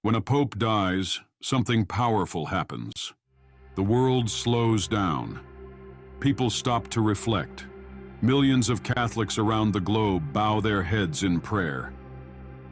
When a pope dies, something powerful happens. The world slows down. People stop to reflect. Millions of Catholics around the globe bow their heads in prayer.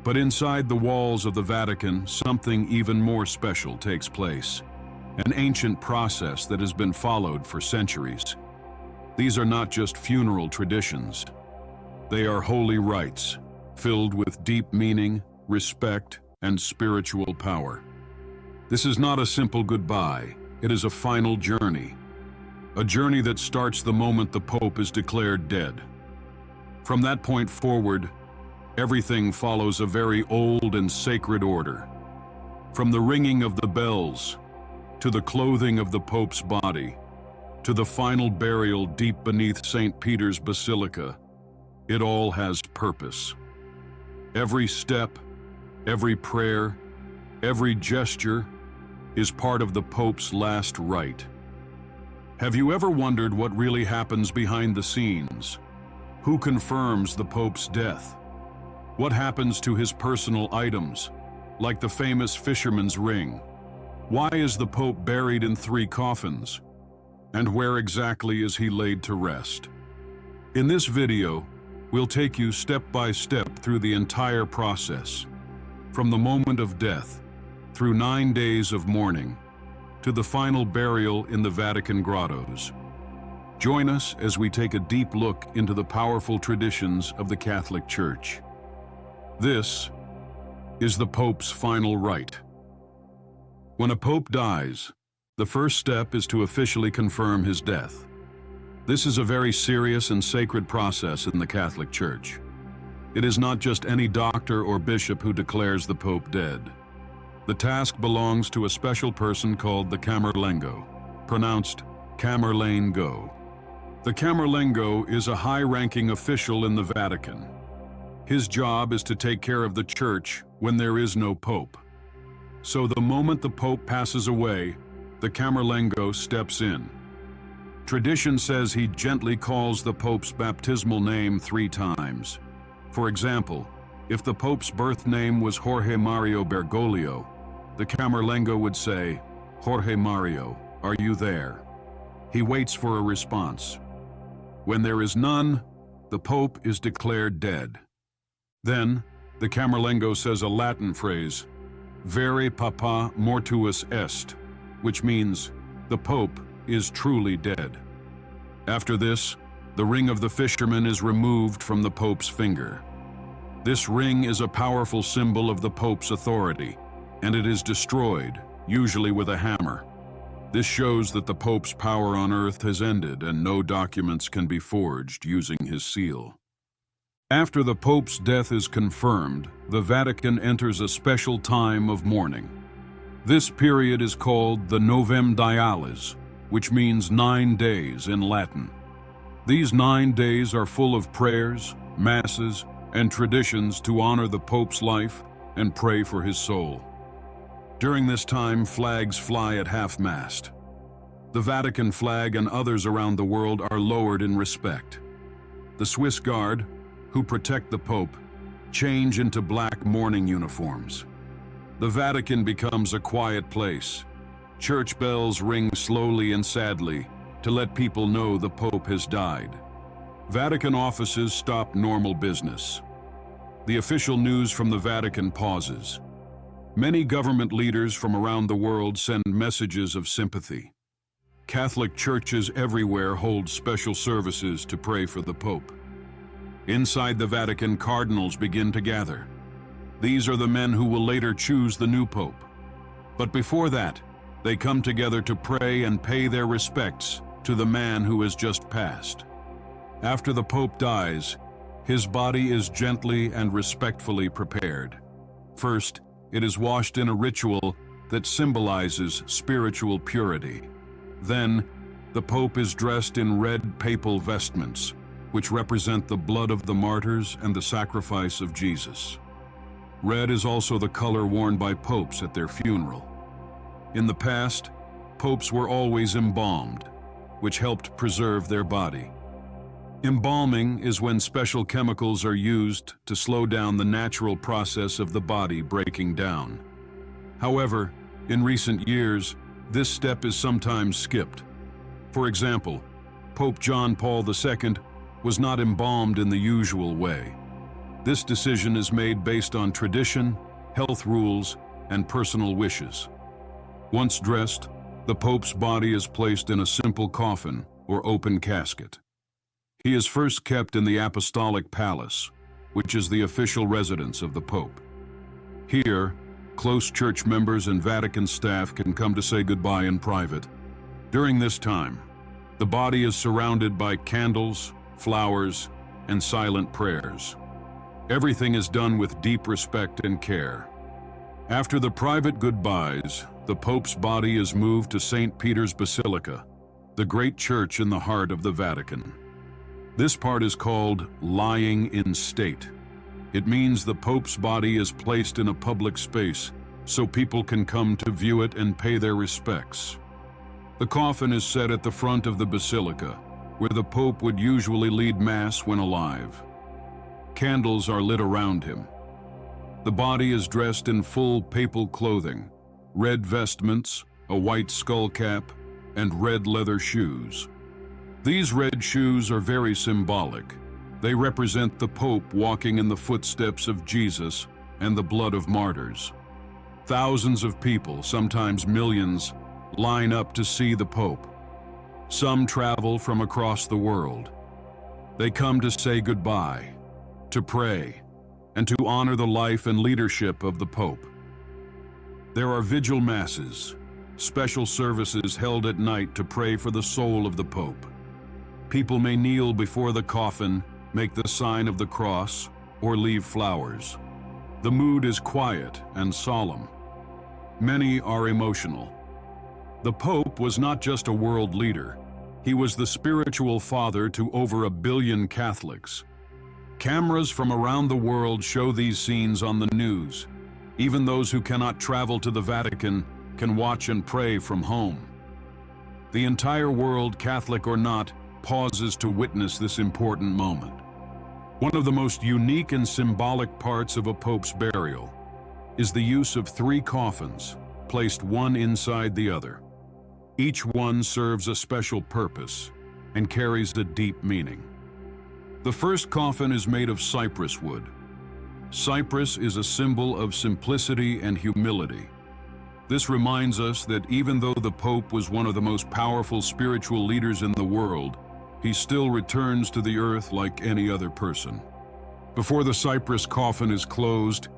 But inside the walls of the Vatican, something even more special takes place. An ancient process that has been followed for centuries. These are not just funeral traditions. They are holy rites, filled with deep meaning, respect, and spiritual power. This is not a simple goodbye. It is a final journey. A journey that starts the moment the Pope is declared dead. From that point forward, everything follows a very old and sacred order. From the ringing of the bells, to the clothing of the Pope's body, to the final burial deep beneath St. Peter's Basilica, it all has purpose. Every step, every prayer, every gesture is part of the Pope's last rite. Have you ever wondered what really happens behind the scenes? Who confirms the Pope's death? What happens to his personal items, like the famous fisherman's ring? Why is the Pope buried in 3 coffins? And where exactly is he laid to rest? In this video, we'll take you step by step through the entire process. From the moment of death, through 9 days of mourning, to the final burial in the Vatican Grottoes. Join us as we take a deep look into the powerful traditions of the Catholic Church. This is the Pope's final rite. When a Pope dies, the first step is to officially confirm his death. This is a very serious and sacred process in the Catholic Church. It is not just any doctor or bishop who declares the Pope dead. The task belongs to a special person called the Camerlengo, pronounced Camerlengo. The Camerlengo is a high-ranking official in the Vatican. His job is to take care of the Church when there is no Pope. So the moment the Pope passes away, the Camerlengo steps in. Tradition says he gently calls the Pope's baptismal name 3 times. For example, if the Pope's birth name was Jorge Mario Bergoglio, the Camerlengo would say, "Jorge Mario, are you there?" He waits for a response. When there is none, the Pope is declared dead. Then, the Camerlengo says a Latin phrase, "Vere papa mortuus est," which means, the Pope is truly dead. After this, the ring of the fisherman is removed from the Pope's finger. This ring is a powerful symbol of the Pope's authority, and it is destroyed, usually with a hammer. This shows that the Pope's power on earth has ended and no documents can be forged using his seal. After the Pope's death is confirmed, the Vatican enters a special time of mourning. This period is called the Novem Diales, which means 9 days in Latin. These 9 days are full of prayers, masses, and traditions to honor the Pope's life and pray for his soul. During this time, flags fly at half-mast. The Vatican flag and others around the world are lowered in respect. The Swiss Guard, who protect the Pope, change into black mourning uniforms. The Vatican becomes a quiet place. Church bells ring slowly and sadly to let people know the Pope has died. Vatican offices stop normal business. The official news from the Vatican pauses. Many government leaders from around the world send messages of sympathy. Catholic churches everywhere hold special services to pray for the Pope. Inside the Vatican, cardinals begin to gather. These are the men who will later choose the new Pope. But before that, they come together to pray and pay their respects to the man who has just passed. After the Pope dies, his body is gently and respectfully prepared. First, it is washed in a ritual that symbolizes spiritual purity. Then, the Pope is dressed in red papal vestments, which represent the blood of the martyrs and the sacrifice of Jesus. Red is also the color worn by popes at their funeral. In the past, popes were always embalmed, which helped preserve their body. Embalming is when special chemicals are used to slow down the natural process of the body breaking down. However, in recent years, this step is sometimes skipped. For example, Pope John Paul II was not embalmed in the usual way. This decision is made based on tradition, health rules, and personal wishes. Once dressed, the Pope's body is placed in a simple coffin or open casket. He is first kept in the Apostolic Palace, which is the official residence of the Pope. Here, close church members and Vatican staff can come to say goodbye in private. During this time, the body is surrounded by candles, flowers, and silent prayers. Everything is done with deep respect and care. After the private goodbyes, the Pope's body is moved to St. Peter's Basilica, the great church in the heart of the Vatican. This part is called lying in state. It means the Pope's body is placed in a public space so people can come to view it and pay their respects. The coffin is set at the front of the basilica, where the Pope would usually lead Mass when alive. Candles are lit around him. The body is dressed in full papal clothing, red vestments, a white skull cap, and red leather shoes. These red shoes are very symbolic. They represent the Pope walking in the footsteps of Jesus and the blood of martyrs. Thousands of people, sometimes millions, line up to see the Pope. Some travel from across the world. They come to say goodbye, to pray, and to honor the life and leadership of the Pope. There are vigil masses, special services held at night to pray for the soul of the Pope. People may kneel before the coffin, make the sign of the cross, or leave flowers. The mood is quiet and solemn. Many are emotional. The Pope was not just a world leader. He was the spiritual father to over 1 billion Catholics. Cameras from around the world show these scenes on the news. Even those who cannot travel to the Vatican can watch and pray from home. The entire world, Catholic or not, pauses to witness this important moment. One of the most unique and symbolic parts of a Pope's burial is the use of 3 coffins, placed one inside the other. Each one serves a special purpose and carries a deep meaning. The first coffin is made of cypress wood. Cypress is a symbol of simplicity and humility. This reminds us that even though the Pope was one of the most powerful spiritual leaders in the world, he still returns to the earth like any other person. Before the cypress coffin is closed,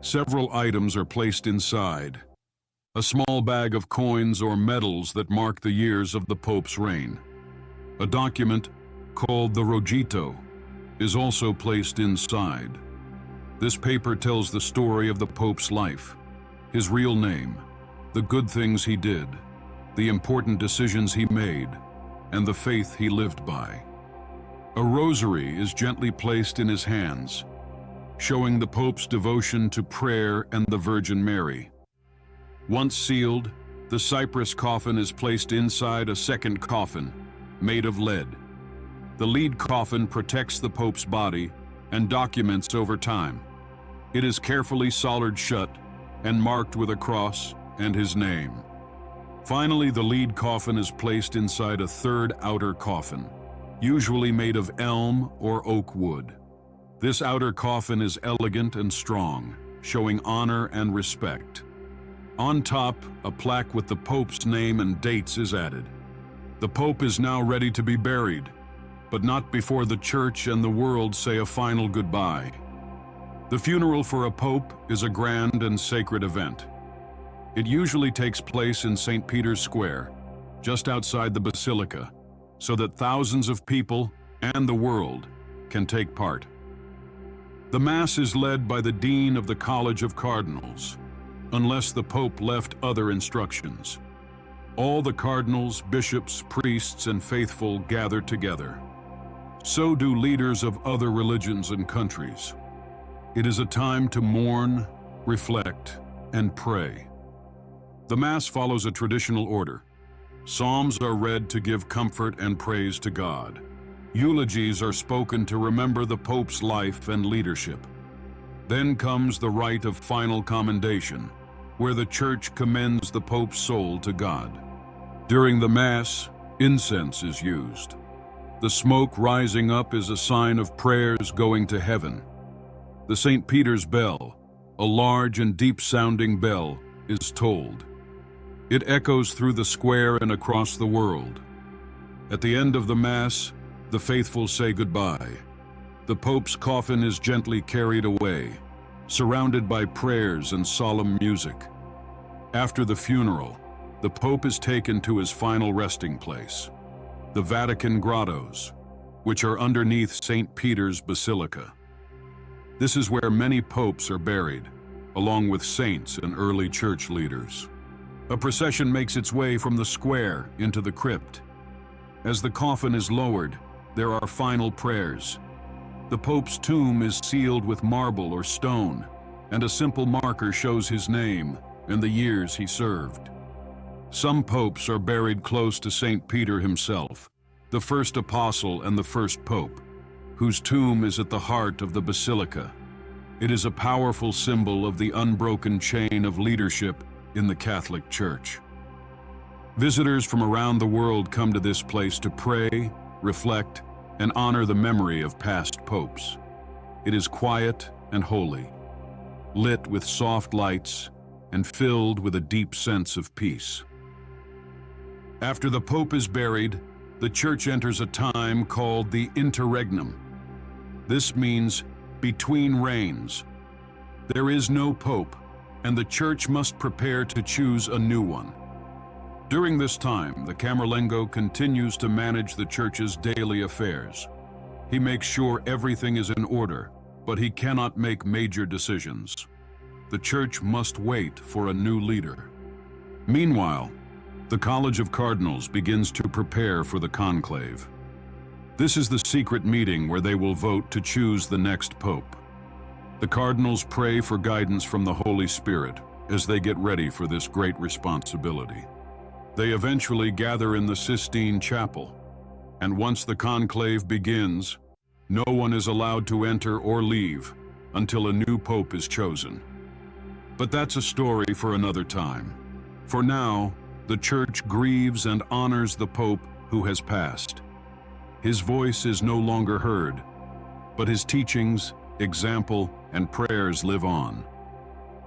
several items are placed inside. A small bag of coins or medals that mark the years of the Pope's reign. A document, called the Rogito, is also placed inside. This paper tells the story of the Pope's life, his real name, the good things he did, the important decisions he made, and the faith he lived by. A rosary is gently placed in his hands, showing the Pope's devotion to prayer and the Virgin Mary. Once sealed, the cypress coffin is placed inside a second coffin, made of lead. The lead coffin protects the Pope's body and documents over time. It is carefully soldered shut and marked with a cross and his name. Finally, the lead coffin is placed inside a third outer coffin, usually made of elm or oak wood. This outer coffin is elegant and strong, showing honor and respect. On top, a plaque with the Pope's name and dates is added. The Pope is now ready to be buried, but not before the Church and the world say a final goodbye. The funeral for a Pope is a grand and sacred event. It usually takes place in St. Peter's Square, just outside the Basilica, so that thousands of people and the world can take part. The Mass is led by the Dean of the College of Cardinals, unless the Pope left other instructions. All the cardinals, bishops, priests, and faithful gather together. So do leaders of other religions and countries. It is a time to mourn, reflect, and pray. The Mass follows a traditional order. Psalms are read to give comfort and praise to God. Eulogies are spoken to remember the Pope's life and leadership. Then comes the rite of final commendation, where the Church commends the Pope's soul to God. During the Mass, incense is used. The smoke rising up is a sign of prayers going to heaven. The St. Peter's bell, a large and deep-sounding bell, is tolled. It echoes through the square and across the world. At the end of the Mass, the faithful say goodbye. The Pope's coffin is gently carried away, surrounded by prayers and solemn music. After the funeral, the Pope is taken to his final resting place, the Vatican Grottoes, which are underneath St. Peter's Basilica. This is where many popes are buried, along with saints and early church leaders. A procession makes its way from the square into the crypt. As the coffin is lowered, there are final prayers. The Pope's tomb is sealed with marble or stone, and a simple marker shows his name and the years he served. Some popes are buried close to St. Peter himself, the first apostle and the first pope, whose tomb is at the heart of the basilica. It is a powerful symbol of the unbroken chain of leadership in the Catholic Church. Visitors from around the world come to this place to pray, reflect, and honor the memory of past popes. It is quiet and holy, lit with soft lights and filled with a deep sense of peace. After the Pope is buried, the Church enters a time called the Interregnum. This means between reigns. There is no Pope, and the Church must prepare to choose a new one. During this time, the Camerlengo continues to manage the Church's daily affairs. He makes sure everything is in order, but he cannot make major decisions. The Church must wait for a new leader. Meanwhile, the College of Cardinals begins to prepare for the conclave. This is the secret meeting where they will vote to choose the next pope. The cardinals pray for guidance from the Holy Spirit as they get ready for this great responsibility. They eventually gather in the Sistine Chapel, and once the conclave begins, no one is allowed to enter or leave until a new pope is chosen. But that's a story for another time. For now, the Church grieves and honors the Pope who has passed. His voice is no longer heard, but his teachings, example, and prayers live on.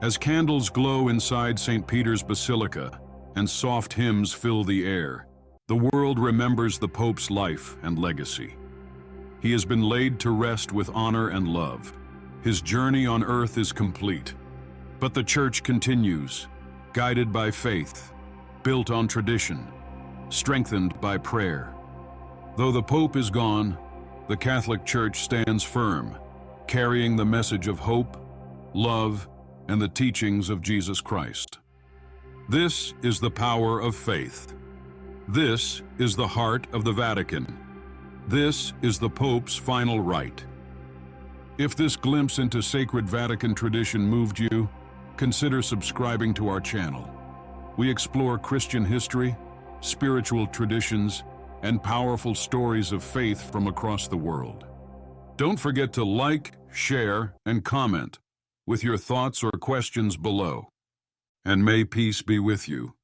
As candles glow inside St. Peter's Basilica and soft hymns fill the air, the world remembers the Pope's life and legacy. He has been laid to rest with honor and love. His journey on earth is complete, but the Church continues, guided by faith, built on tradition, strengthened by prayer. Though the Pope is gone, the Catholic Church stands firm, carrying the message of hope, love, and the teachings of Jesus Christ. This is the power of faith. This is the heart of the Vatican. This is the Pope's final rite. If this glimpse into sacred Vatican tradition moved you, consider subscribing to our channel. We explore Christian history, spiritual traditions, and powerful stories of faith from across the world. Don't forget to like, share, and comment with your thoughts or questions below. And may peace be with you.